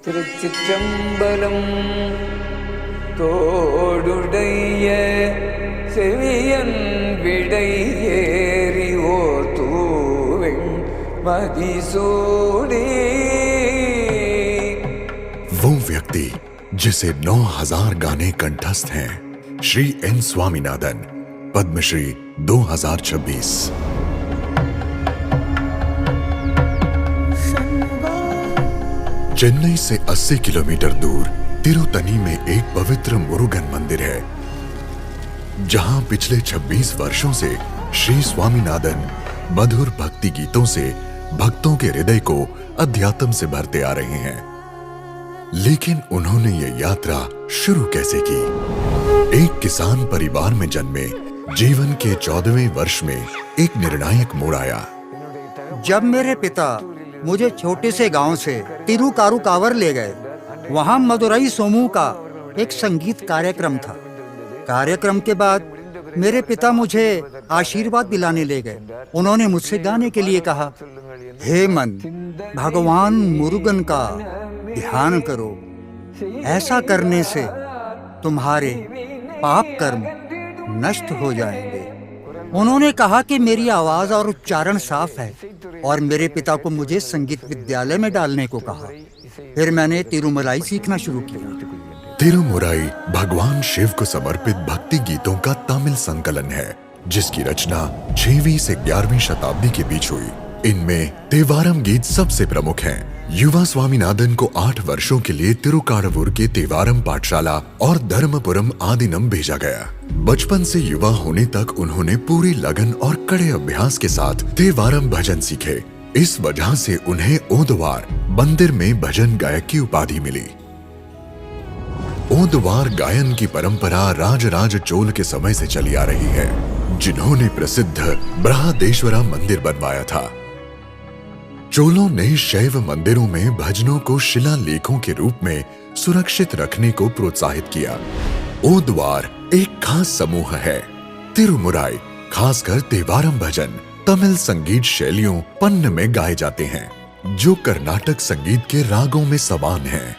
திருச்சிற்றம்பலம் தோடுடைய செவியன் விடை ஏறி ஓர் தூவெண் மதிசூடி। वो व्यक्ति जिसे 9000 गाने कंठस्थ हैं, श्री एन स्वामीनाथन, पद्मश्री 2026। चेन्नई से 80 किलोमीटर दूर तिरुतनी में एक पवित्र मुरुगन मंदिर है, जहां पिछले 26 वर्षों से श्री स्वामीनाथन मधुर भक्ति गीतों से भक्तों के हृदय को अध्यात्म से भरते आ रहे हैं। लेकिन उन्होंने ये यात्रा शुरू कैसे की? एक किसान परिवार में जन्मे जीवन के 14वें वर्ष में एक निर्णायक मोड़ आया। जब मेरे पिता मुझे छोटे से गांव से तिरुकारुकावर ले गए, वहां मदुरई समूह का एक संगीत कार्यक्रम था। कार्यक्रम के बाद मेरे पिता मुझे आशीर्वाद दिलाने ले गए। उन्होंने मुझसे गाने के लिए कहा, हे मन, भगवान मुरुगन का ध्यान करो, ऐसा करने से तुम्हारे पाप कर्म नष्ट हो जाएंगे। उन्होंने कहा कि मेरी आवाज और उच्चारण साफ है और मेरे पिता को मुझे संगीत विद्यालय में डालने को कहा। फिर मैंने तिरुमलाई सीखना शुरू किया। तिरुमुराई भगवान शिव को समर्पित भक्ति गीतों का तमिल संकलन है, जिसकी रचना 6वीं से 11वीं शताब्दी के बीच हुई। इनमें तेवारम गीत सबसे प्रमुख हैं। युवा स्वामीनाथन को 8 वर्षों के लिए तिरुकाड़वूर के तेवारम पाठशाला और धर्मपुरम आदिनम भेजा गया। बचपन से युवा होने तक उन्होंने पूरी लगन और कड़े अभ्यास के साथ तेवारम भजन सीखे। इस वजह से उन्हें ओदवार मंदिर में भजन गायक की उपाधि मिली। ओदवार गायन की परंपरा राजराज चोल के समय से चली आ रही है, जिन्होंने प्रसिद्ध बृहदेश्वरा मंदिर बनवाया था। चोलों ने शैव मंदिरों में भजनों को शिलालेखों के रूप में सुरक्षित रखने को प्रोत्साहित किया। ओदवार एक खास समूह है। तिरुमुराई खासकर तेवारम भजन तमिल संगीत शैलियों पन्न में गाए जाते हैं, जो कर्नाटक संगीत के रागों में समान हैं।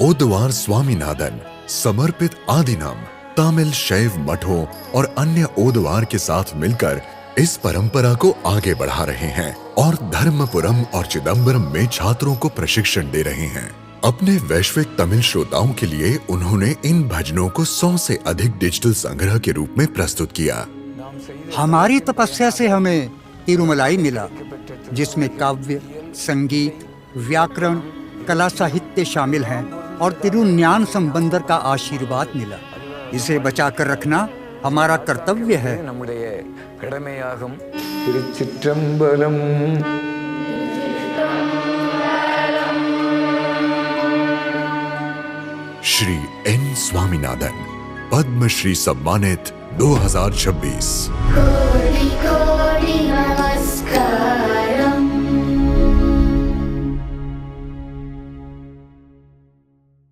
ओदवार स्वामीनाथन समर्पित आदिनम तमिल शैव मठों और अन्य ओदवार के साथ मिलकर इस परंपरा को आगे बढ़ा रहे हैं और धर्मपुरम और चिदम्बरम में छात्रों को प्रशिक्षण दे रहे हैं। अपने वैश्विक तमिल श्रोताओं के लिए उन्होंने इन भजनों को 100 से अधिक डिजिटल संग्रह के रूप में प्रस्तुत किया। हमारी तपस्या से हमें तिरुमलाई मिला, जिसमें काव्य, संगीत, व्याकरण, कला साहित्य शामिल हैं और तिरुज्ञान संबंधर का आशीर्वाद मिला। इसे बचाकर रखना हमारा कर्तव्य है। நம்முடைய கடமையாகும்। திருச்சிற்றம்பலம்। श्री एन स्वामीनाथन, पद्मश्री सम्मानित 2026।